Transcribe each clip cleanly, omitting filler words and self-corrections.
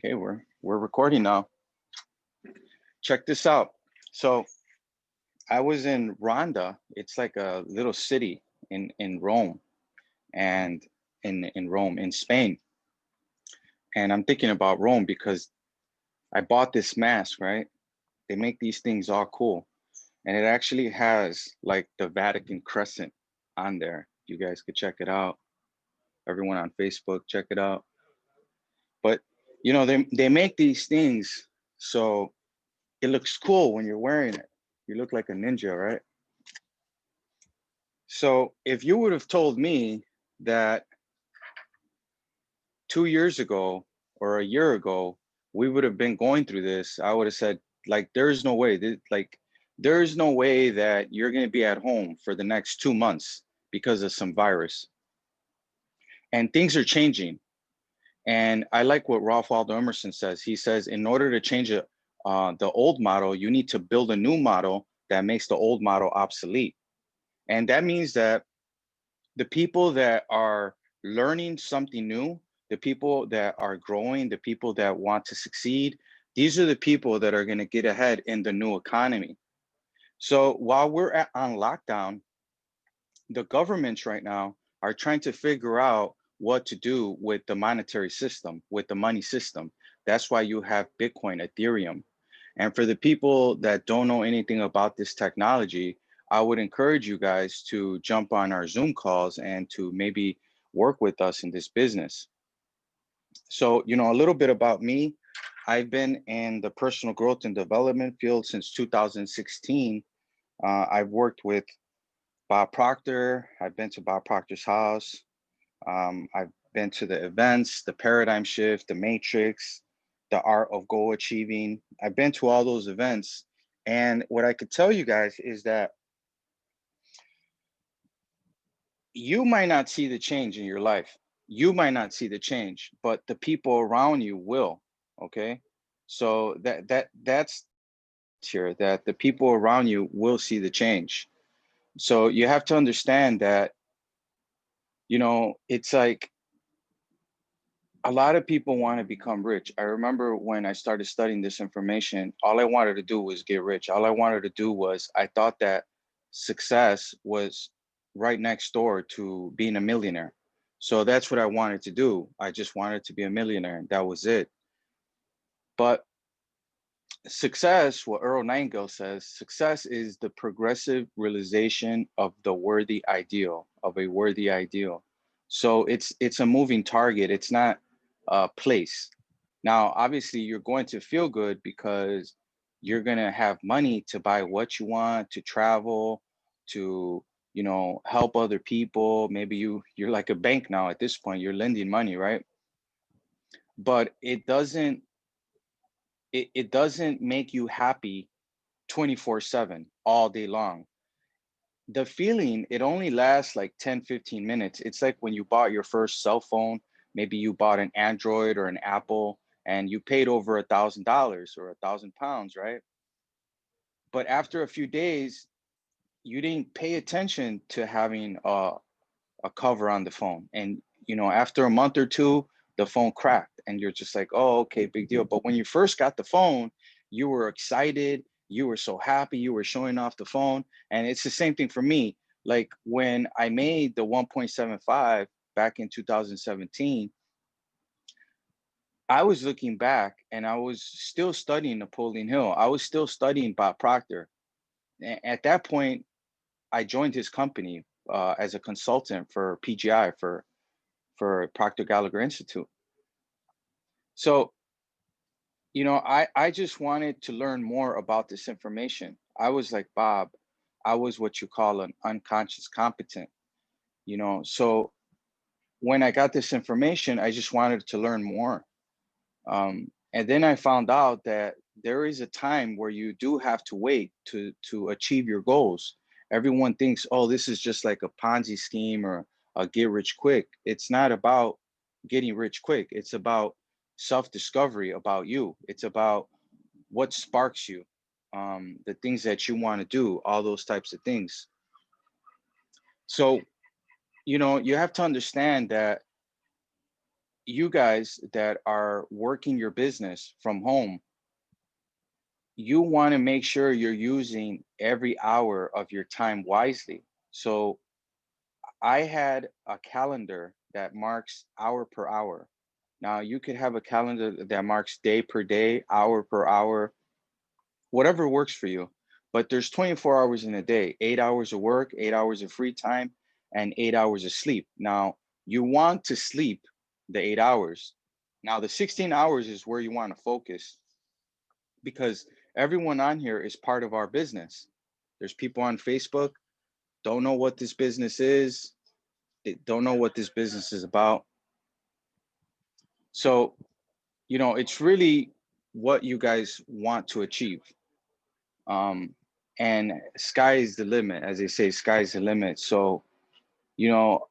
Okay, we're recording now. Check this out. So I was in Ronda. It's like a little city in Rome and in Rome in Spain. And I'm thinking about Rome because I bought this mask, right? They make these things all cool. And it actually has like the Vatican crescent on there. You guys could check it out. Everyone on Facebook, check it out. But they make these things so it looks cool when you're wearing it. You look like a ninja, right? So if you would have told me that 2 years ago or a year ago, we would have been going through this, I would have said, like, there's no way. There's no way that you're going to be at home for the next 2 months because of some virus. And things are changing. And I like what Ralph Waldo Emerson says. He says, in order to change the old model, you need to build a new model that makes the old model obsolete. And that means that the people that are learning something new, the people that are growing, the people that want to succeed, these are the people that are going to get ahead in the new economy. So while we're on lockdown, the governments right now are trying to figure out what to do with the monetary system, with the money system. That's why you have Bitcoin, Ethereum. And for the people that don't know anything about this technology, I would encourage you guys to jump on our Zoom calls and to maybe work with us in this business. So, a little bit about me. I've been in the personal growth and development field since 2016. I've worked with Bob Proctor. I've been to Bob Proctor's house. I've been to the events, the paradigm shift, the matrix, the art of goal achieving. I've been to all those events. And what I could tell you guys is that you might not see the change in your life. You might not see the change, but the people around you will. Okay. So that's here, that the people around you will see the change. So you have to understand that, it's like a lot of people want to become rich. I remember when I started studying this information, all I wanted to do was get rich. All I wanted to do was, I thought that success was right next door to being a millionaire. So that's what I wanted to do. I just wanted to be a millionaire. That was it. But success, what Earl Nightingale says, success is the progressive realization of the worthy ideal, of a worthy ideal. So it's a moving target. It's not a place. Now, obviously, you're going to feel good because you're going to have money to buy what you want, to travel, to, help other people. Maybe you're like a bank now at this point, you're lending money, right? But it doesn't make you happy 24/7 all day long. The feeling, it only lasts like 10-15 minutes. It's like when you bought your first cell phone. Maybe you bought an Android or an Apple and you paid over $1,000 or £1,000, right? But after a few days, you didn't pay attention to having a cover on the phone. And after a month or two, the phone cracked and you're just like, oh, okay, big deal. But when you first got the phone, you were excited, you were so happy, you were showing off the phone. And it's the same thing for me. Like when I made the 1.75 back in 2017, I was looking back and I was still studying Napoleon Hill. I was still studying Bob Proctor. At that point, I joined his company as a consultant for PGI, for Proctor Gallagher Institute. So, I just wanted to learn more about this information. I was like, Bob, I was what you call an unconscious competent, So when I got this information, I just wanted to learn more. And then I found out that there is a time where you do have to wait to achieve your goals. Everyone thinks, oh, this is just like a Ponzi scheme or a get rich quick. It's not about getting rich quick. It's about self-discovery about you. It's about what sparks you, the things that you want to do, all those types of things. So, you have to understand that you guys that are working your business from home, you want to make sure you're using every hour of your time wisely. So I had a calendar that marks hour per hour. Now you could have a calendar that marks day per day, hour per hour, whatever works for you. But there's 24 hours in a day, 8 hours of work, 8 hours of free time, and 8 hours of sleep. Now you want to sleep the 8 hours. Now the 16 hours is where you want to focus, because everyone on here is part of our business. There's people on Facebook, don't know what this business is, they don't know what this business is about. So, it's really what you guys want to achieve. Um, and sky is the limit, as they say, sky is the limit. So, you know,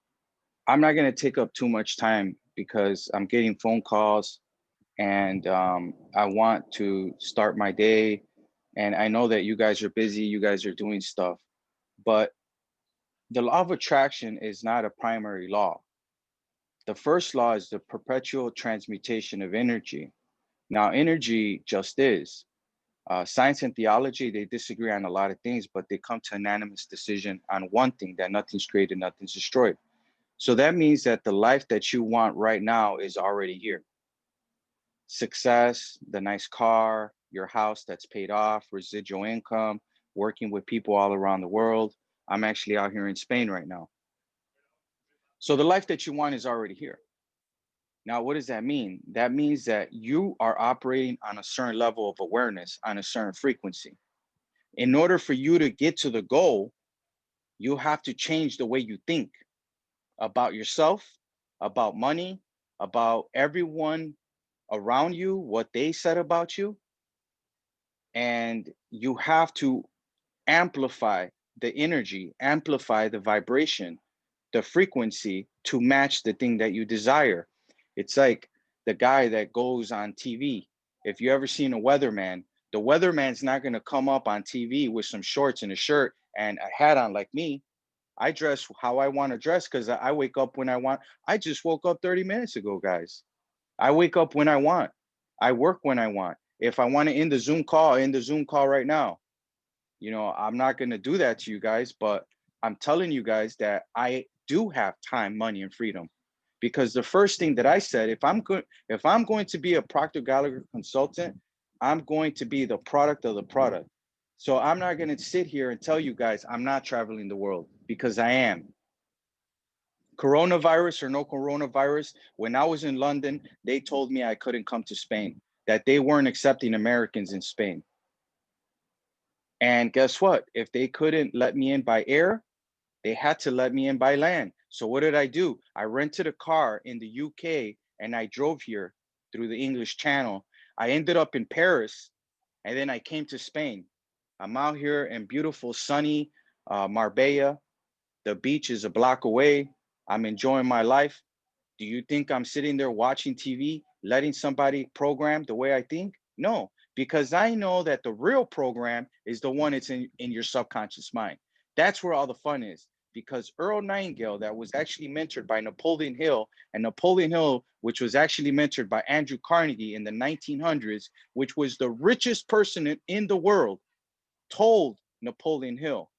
I'm not going to take up too much time because I'm getting phone calls, and I want to start my day. And I know that you guys are busy, you guys are doing stuff, but the law of attraction is not a primary law. The first law is the perpetual transmutation of energy. Now, energy just is. Science and theology, they disagree on a lot of things, but they come to an unanimous decision on one thing, that nothing's created, nothing's destroyed. So that means that the life that you want right now is already here. Success, the nice car, your house that's paid off, residual income, working with people all around the world. I'm actually out here in Spain right now. So the life that you want is already here. Now, what does that mean? That means that you are operating on a certain level of awareness, on a certain frequency. In order for you to get to the goal, you have to change the way you think about yourself, about money, about everyone around you, what they said about you. And you have to amplify the energy, amplify the vibration, the frequency to match the thing that you desire. It's like the guy that goes on TV. If you ever seen a weatherman, the weatherman's not going to come up on TV with some shorts and a shirt and a hat on like me. I dress how I want to dress because I wake up when I want. I just woke up 30 minutes ago, guys. I wake up when I want. I work when I want. If I want to end the Zoom call, I end the Zoom call right now. I'm not going to do that to you guys, but I'm telling you guys that I do have time, money, and freedom. Because the first thing that I said, if I'm going to be a Proctor Gallagher consultant, I'm going to be the product of the product. So I'm not going to sit here and tell you guys I'm not traveling the world, because I am. Coronavirus or no coronavirus, when I was in London, they told me I couldn't come to Spain, that they weren't accepting Americans in Spain. And guess what? If they couldn't let me in by air, they had to let me in by land. So what did I do? I rented a car in the UK and I drove here through the English Channel. I ended up in Paris, and then I came to Spain. I'm out here in beautiful, sunny Marbella. The beach is a block away. I'm enjoying my life. Do you think I'm sitting there watching TV, letting somebody program the way I think? No, because I know that the real program is the one that's in your subconscious mind. That's where all the fun is. Because Earl Nightingale, that was actually mentored by Napoleon Hill, and Napoleon Hill, which was actually mentored by Andrew Carnegie in the 1900s, which was the richest person in the world, told Napoleon Hill,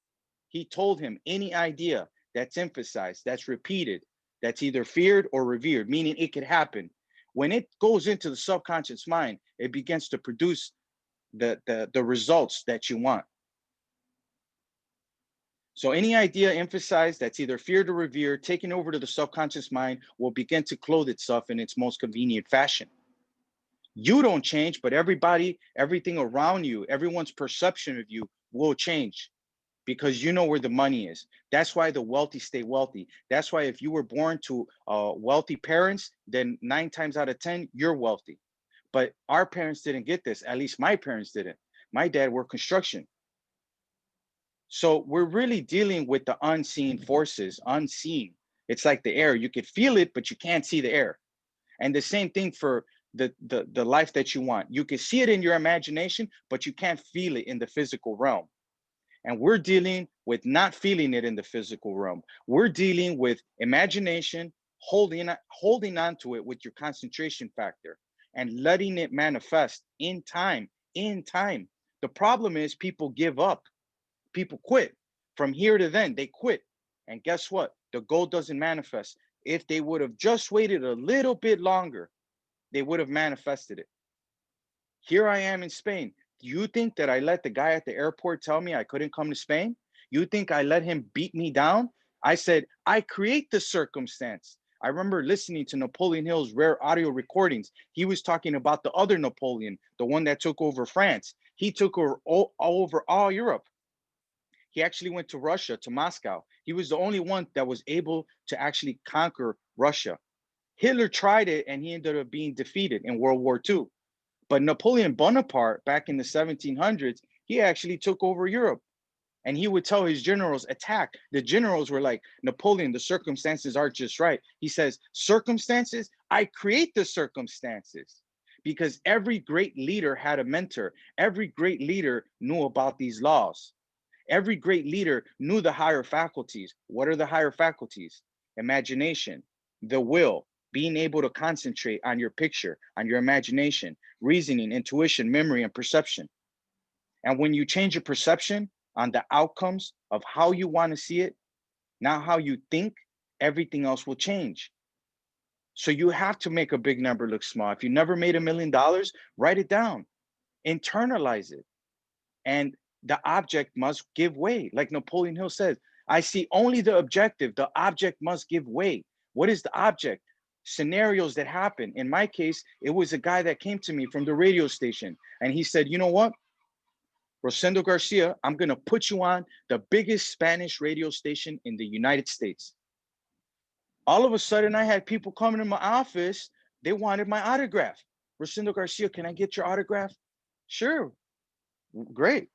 he told him, any idea that's emphasized, that's repeated, that's either feared or revered, meaning it could happen. When it goes into the subconscious mind, it begins to produce the results that you want. So any idea emphasized that's either feared or revered, taken over to the subconscious mind, will begin to clothe itself in its most convenient fashion. You don't change, but everybody, everything around you, everyone's perception of you will change, because you know where the money is. That's why the wealthy stay wealthy. That's why if you were born to wealthy parents, then 9 times out of 10, you're wealthy. But our parents didn't get this. At least my parents didn't. My dad worked construction. So we're really dealing with the unseen forces, unseen. It's like the air. You could feel it, but you can't see the air. And the same thing for the life that you want. You can see it in your imagination, but you can't feel it in the physical realm. And we're dealing with not feeling it in the physical realm. We're dealing with imagination, holding on to it with your concentration factor and letting it manifest in time, in time. The problem is people give up, people quit. From here to then, they quit. And guess what? The goal doesn't manifest. If they would have just waited a little bit longer, they would have manifested it. Here I am in Spain. Do you think that I let the guy at the airport tell me I couldn't come to Spain? You think I let him beat me down? I said, I create the circumstance. I remember listening to Napoleon Hill's rare audio recordings. He was talking about the other Napoleon, the one that took over France. He took over over all Europe. He actually went to Russia, to Moscow. He was the only one that was able to actually conquer Russia. Hitler tried it and he ended up being defeated in World War II. But Napoleon Bonaparte, back in the 1700s, he actually took over Europe. And he would tell his generals, attack. The generals were like, Napoleon, the circumstances are just right. He says, circumstances? I create the circumstances. Because every great leader had a mentor. Every great leader knew about these laws. Every great leader knew the higher faculties. What are the higher faculties? Imagination, the will, being able to concentrate on your picture, on your imagination, reasoning, intuition, memory, and perception. And when you change your perception on the outcomes of how you want to see it, not how you think, everything else will change. So you have to make a big number look small. If you never made $1 million, write it down, internalize it. And the object must give way. Like Napoleon Hill says, I see only the objective, the object must give way. What is the object? Scenarios that happen. In my case, it was a guy that came to me from the radio station and he said, you know what? Rosendo Garcia, I'm going to put you on the biggest Spanish radio station in the United States. All of a sudden, I had people coming to my office. They wanted my autograph. Rosendo Garcia, can I get your autograph? Sure. Great.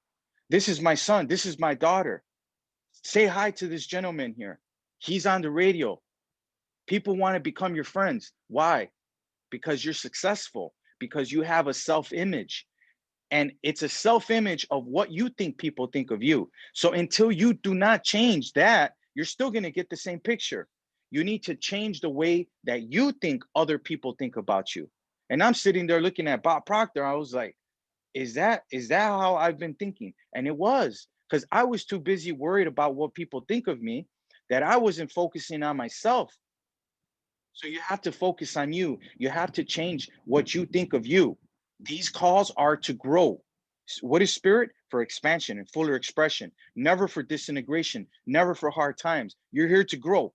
This is my son. This is my daughter. Say hi to this gentleman here. He's on the radio. People want to become your friends. Why? Because you're successful, because you have a self-image. And it's a self-image of what you think people think of you. So until you do not change that, you're still going to get the same picture. You need to change the way that you think other people think about you. And I'm sitting there looking at Bob Proctor. I was like, is that how I've been thinking? And it was, because I was too busy worried about what people think of me that I wasn't focusing on myself. So you have to focus on you. You have to change what you think of you. These calls are to grow. What is spirit? For expansion and fuller expression, never for disintegration, never for hard times. You're here to grow.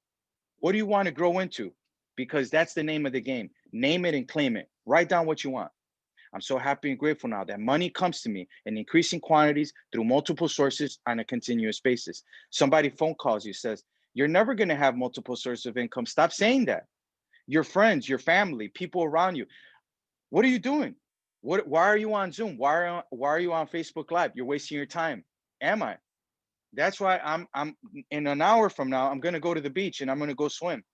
What do you want to grow into? Because that's the name of the game. Name it and claim it. Write down what you want. I'm so happy and grateful now that money comes to me in increasing quantities through multiple sources on a continuous basis. Somebody phone calls you, says, you're never going to have multiple sources of income. Stop saying that. Your friends, your family, people around you. What are you doing? Why are you on Zoom? Why are you on Facebook Live? You're wasting your time. Am I? That's why I'm in an hour from now, I'm going to go to the beach and I'm going to go swim.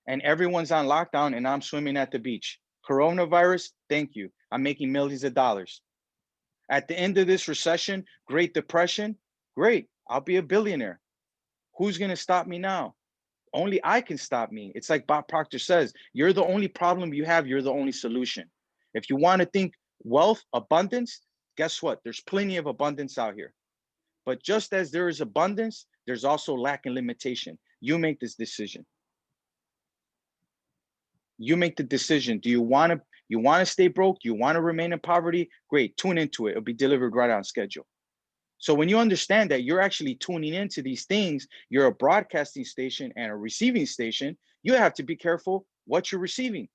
And everyone's on lockdown and I'm swimming at the beach. Coronavirus, thank you. I'm making millions of dollars. At the end of this recession, Great Depression, great. I'll be a billionaire. Who's going to stop me now? Only I can stop me. It's like Bob Proctor says, you're the only problem you have. You're the only solution. If you want to think wealth, abundance, guess what? There's plenty of abundance out here. But just as there is abundance, there's also lack and limitation. You make this decision. You make the decision. Do you want to stay broke? Do you want to remain in poverty? Great, tune into it. It'll be delivered right on schedule. So when you understand that you're actually tuning into these things, you're a broadcasting station and a receiving station, you have to be careful what you're receiving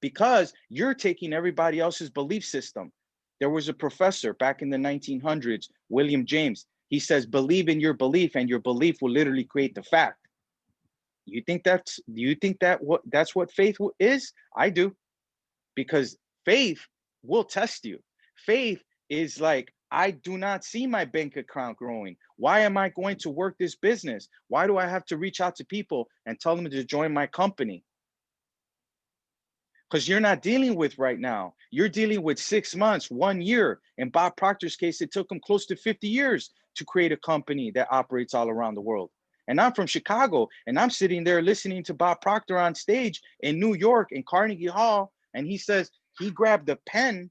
because you're taking everybody else's belief system. There was a professor back in the 1900s, William James. He says, believe in your belief and your belief will literally create the fact. Do you think that's what faith is? I do. Because faith will test you. Faith is like, I do not see my bank account growing. Why am I going to work this business? Why do I have to reach out to people and tell them to join my company? Because you're not dealing with right now. You're dealing with 6 months, 1 year. In Bob Proctor's case, it took him close to 50 years to create a company that operates all around the world. And I'm from Chicago, and I'm sitting there listening to Bob Proctor on stage in New York in Carnegie Hall. And he says he grabbed a pen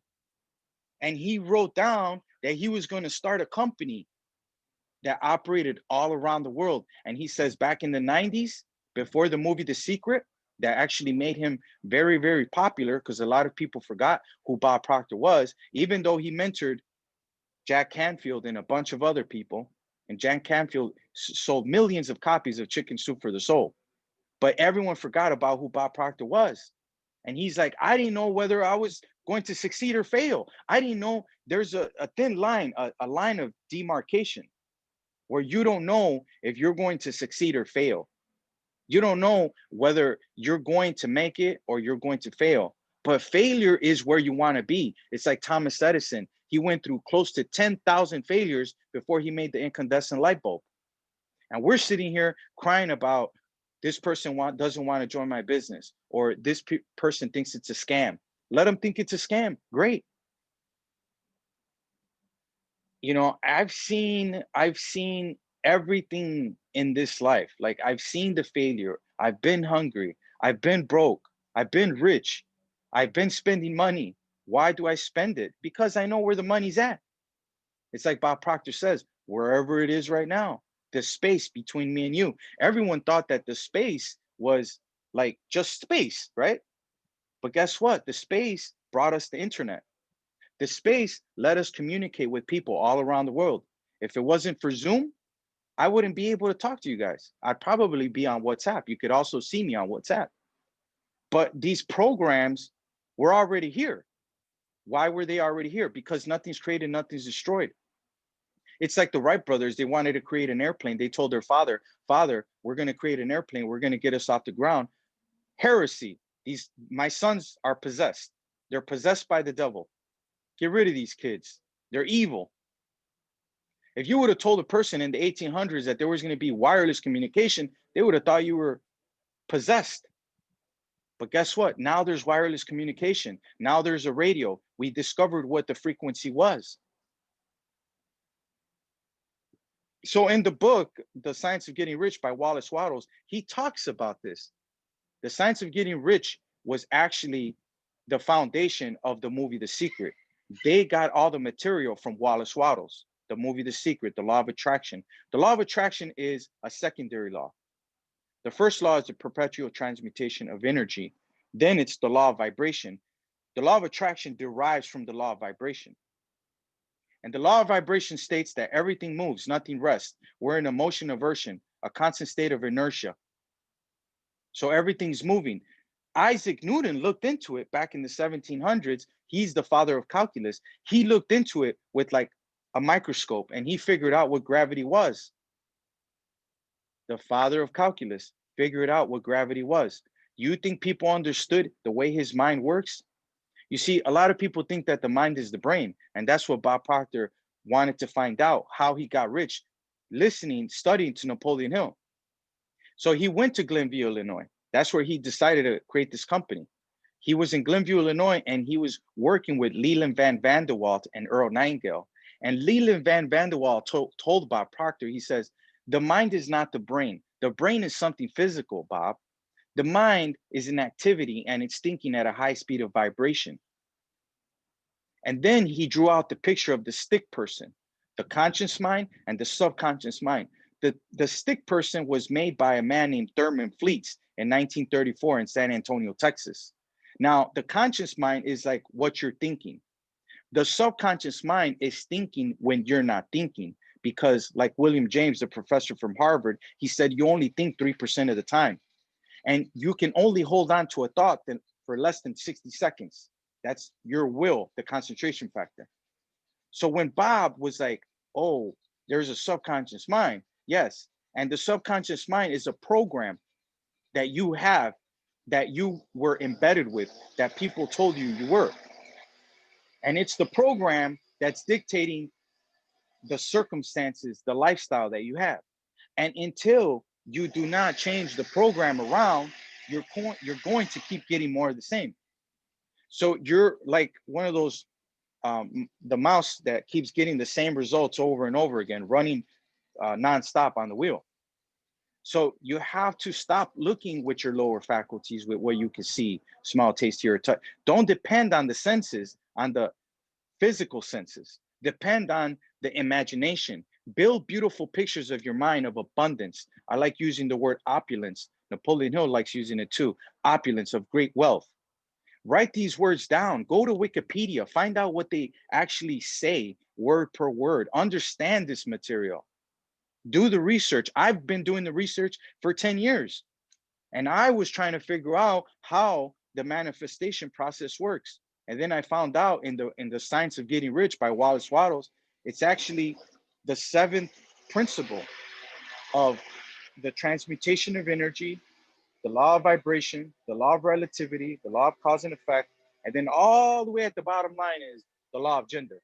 and he wrote down that he was going to start a company that operated all around the world. And he says back in the 90s, before the movie The Secret, that actually made him very, very popular, because a lot of people forgot who Bob Proctor was, even though he mentored Jack Canfield and a bunch of other people. And Jack Canfield sold millions of copies of Chicken Soup for the Soul. But everyone forgot about who Bob Proctor was. And he's like, I didn't know whether I was going to succeed or fail. I didn't know there's a thin line, a line of demarcation where you don't know if you're going to succeed or fail. You don't know whether you're going to make it or you're going to fail. But failure is where you want to be. It's like Thomas Edison. He went through close to 10,000 failures before he made the incandescent light bulb. And we're sitting here crying about this person doesn't want to join my business, or this person thinks it's a scam. Let them think it's a scam. Great. You know, I've seen everything in this life. Like, I've seen the failure. I've been hungry. I've been broke. I've been rich. I've been spending money. Why do I spend it? Because I know where the money's at. It's like Bob Proctor says, wherever it is right now, the space between me and you. Everyone thought that the space was like just space, right? But guess what? The space brought us the internet. The space let us communicate with people all around the world. If it wasn't for Zoom, I wouldn't be able to talk to you guys. I'd probably be on WhatsApp. You could also see me on WhatsApp. But these programs were already here. Why were they already here? Because nothing's created, nothing's destroyed. It's like the Wright brothers. They wanted to create an airplane. They told their father, Father, we're going to create an airplane. We're going to get us off the ground. Heresy. My sons are possessed. They're possessed by the devil. Get rid of these kids. They're evil. If you would have told a person in the 1800s that there was going to be wireless communication, they would have thought you were possessed. But guess what? Now there's wireless communication. Now there's a radio. We discovered what the frequency was. So in the book, The Science of Getting Rich by Wallace Wattles, he talks about this. The Science of Getting Rich was actually the foundation of the movie The Secret. They got all the material from Wallace Wattles, the movie The Secret, the law of attraction. The law of attraction is a secondary law. The first law is the perpetual transmutation of energy. Then it's the law of vibration. The law of attraction derives from the law of vibration. And the law of vibration states that everything moves, nothing rests. We're in a motion aversion, a constant state of inertia. So everything's moving. Isaac Newton looked into it back in the 1700s. He's the father of calculus. He looked into it with like a microscope and he figured out what gravity was. The father of calculus figured out what gravity was. You think people understood the way his mind works? You see, a lot of people think that the mind is the brain, and that's what Bob Proctor wanted to find out, how he got rich, studying to Napoleon Hill. So he went to Glenview, Illinois. That's where he decided to create this company. He was in Glenview, Illinois, and he was working with Leland Van Vanderwalt and Earl Nightingale. And Leland Van Vanderwalt told Bob Proctor, he says, the mind is not the brain. The brain is something physical, Bob. The mind is an activity and it's thinking at a high speed of vibration. And then he drew out the picture of the stick person, the conscious mind and the subconscious mind. The stick person was made by a man named Thurman Fleets in 1934 in San Antonio, Texas. Now, the conscious mind is like what you're thinking. The subconscious mind is thinking when you're not thinking, because like William James, the professor from Harvard, he said, you only think 3% of the time. And you can only hold on to a thought for less than 60 seconds. That's your will, the concentration factor. So when Bob was like, oh, there's a subconscious mind. Yes. And the subconscious mind is a program that you have, that you were embedded with, that people told you you were. And it's the program that's dictating the circumstances, the lifestyle that you have. And until you do not change the program around, you're going to keep getting more of the same. So you're like one of those, the mouse that keeps getting the same results over and over again, running nonstop on the wheel. So you have to stop looking with your lower faculties, with what you can see, smell, taste, hear, touch. Don't depend on the senses, on the physical senses. Depend on the imagination. Build beautiful pictures of your mind of abundance. I like using the word opulence. Napoleon Hill likes using it too. Opulence, of great wealth. Write these words down. Go to Wikipedia. Find out what they actually say word per word. Understand this material. Do the research. I've been doing the research for 10 years. And I was trying to figure out how the manifestation process works. And then I found out in the Science of Getting Rich by Wallace Wattles, it's actually the seventh principle of the transmutation of energy, the law of vibration, the law of relativity, the law of cause and effect, and then all the way at the bottom line is the law of gender.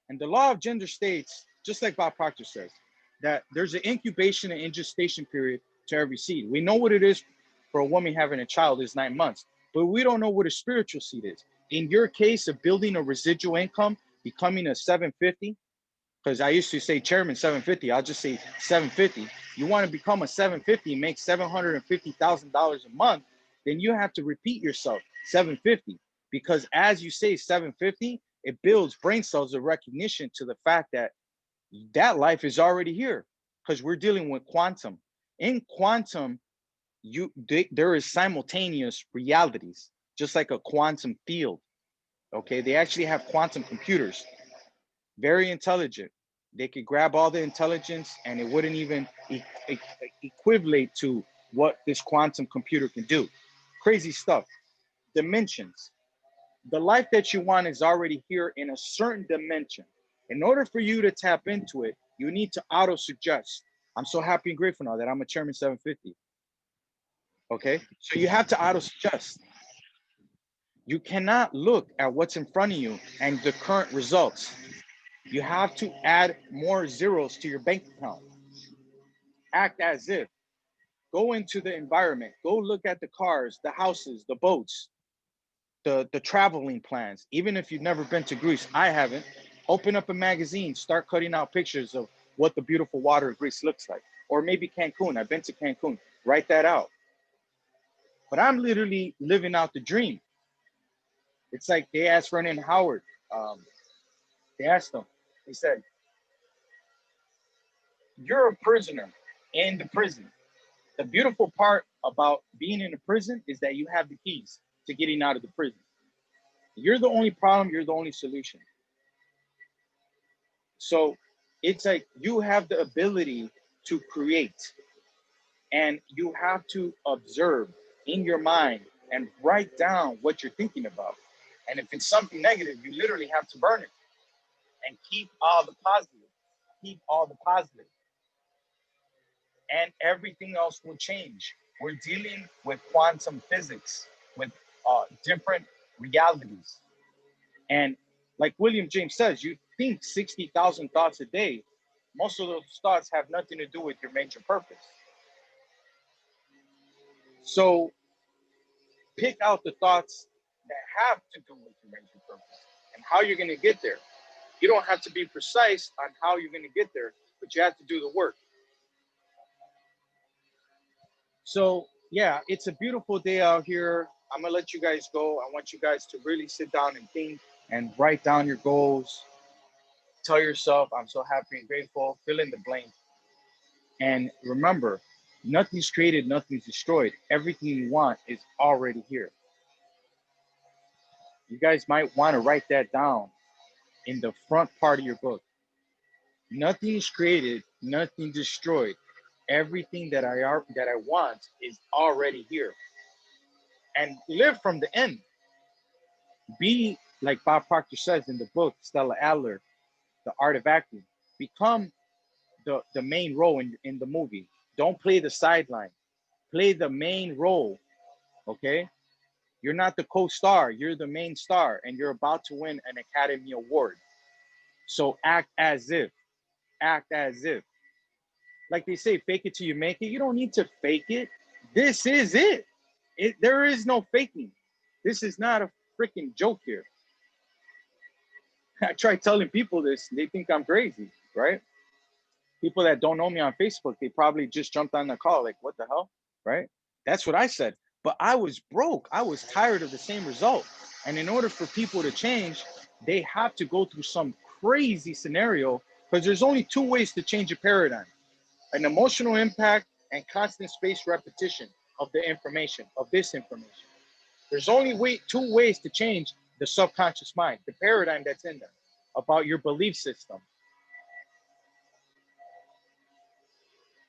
And the law of gender states, just like Bob Proctor says, that there's an incubation and ingestation period to every seed. We know what it is for a woman having a child is 9 months, but we don't know what a spiritual seed is. In your case of building a residual income, becoming a 750, because I used to say chairman 750, I'll just say 750. You want to become a 750, make $750,000 a month, then you have to repeat yourself 750, because as you say 750, it builds brain cells of recognition to the fact that that life is already here, because we're dealing with quantum. In quantum, there is simultaneous realities, just like a quantum field. Okay, they actually have quantum computers, very intelligent. They could grab all the intelligence and it wouldn't even equivalent to what this quantum computer can do. Crazy stuff. Dimensions. The life that you want is already here in a certain dimension. In order for you to tap into it, you need to auto suggest. I'm so happy and grateful now that I'm a Chairman 750. Okay, so you have to auto suggest. You cannot look at what's in front of you and the current results. You have to add more zeros to your bank account. Act as if. Go into the environment. Go look at the cars, the houses, the boats, the traveling plans. Even if you've never been to Greece, I haven't. Open up a magazine, start cutting out pictures of what the beautiful water of Greece looks like. Or maybe Cancun. I've been to Cancun. Write that out. But I'm literally living out the dream. It's like they asked Vernon Howard. They asked him. He said, "You're a prisoner in the prison. The beautiful part about being in a prison is that you have the keys to getting out of the prison. You're the only problem. You're the only solution. So it's like you have the ability to create, and you have to observe in your mind and write down what you're thinking about. And if it's something negative, you literally have to burn it and keep all the positive. Keep all the positive, and everything else will change. We're dealing with quantum physics, with different realities. And like William James says, you think 60,000 thoughts a day. Most of those thoughts have nothing to do with your major purpose. So pick out the thoughts that have to do with your major purpose and how you're going to get there. You don't have to be precise on how you're going to get there, but you have to do the work. So yeah, it's a beautiful day out here. I'm gonna let you guys go. I want you guys to really sit down and think and write down your goals. Tell yourself, I'm so happy and grateful. Fill in the blank. And remember, nothing's created, nothing's destroyed. Everything you want is already here. You guys might want to write that down in the front part of your book. Nothing is created, nothing destroyed. Everything that I want is already here. And live from the end. Be like Bob Proctor says in the book, Stella Adler, The Art of Acting. Become the main role in the movie. Don't play the sideline. Play the main role. Okay? You're not the co-star, you're the main star, and you're about to win an Academy Award. So act as if. Act as if. Like they say, fake it till you make it. You don't need to fake it. This is it. There is no faking. This is not a freaking joke here. I try telling people this, and they think I'm crazy, right? People that don't know me on Facebook, they probably just jumped on the call, like, what the hell? Right? That's what I said. But I was broke. I was tired of the same result. And in order for people to change, they have to go through some crazy scenario, because there's only two ways to change a paradigm: an emotional impact and constant spaced repetition of the information, of this information. There's only two ways to change the subconscious mind, the paradigm that's in there about your belief system.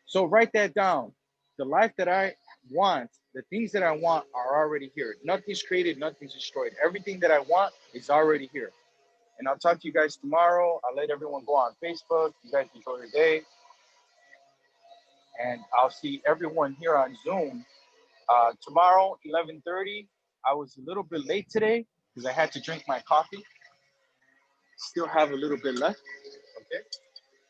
So write that down. The life that I want, the things that I want are already here. Nothing's created, nothing's destroyed. Everything that I want is already here. And I'll talk to you guys tomorrow. I'll let everyone go on Facebook. You guys enjoy your day. And I'll see everyone here on Zoom tomorrow, 11:30. I was a little bit late today because I had to drink my coffee. Still have a little bit left. Okay.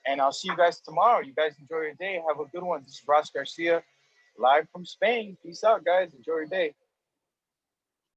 And I'll see you guys tomorrow. You guys enjoy your day. Have a good one. This is Ross Garcia, live from Spain. Peace out, guys. Enjoy your day.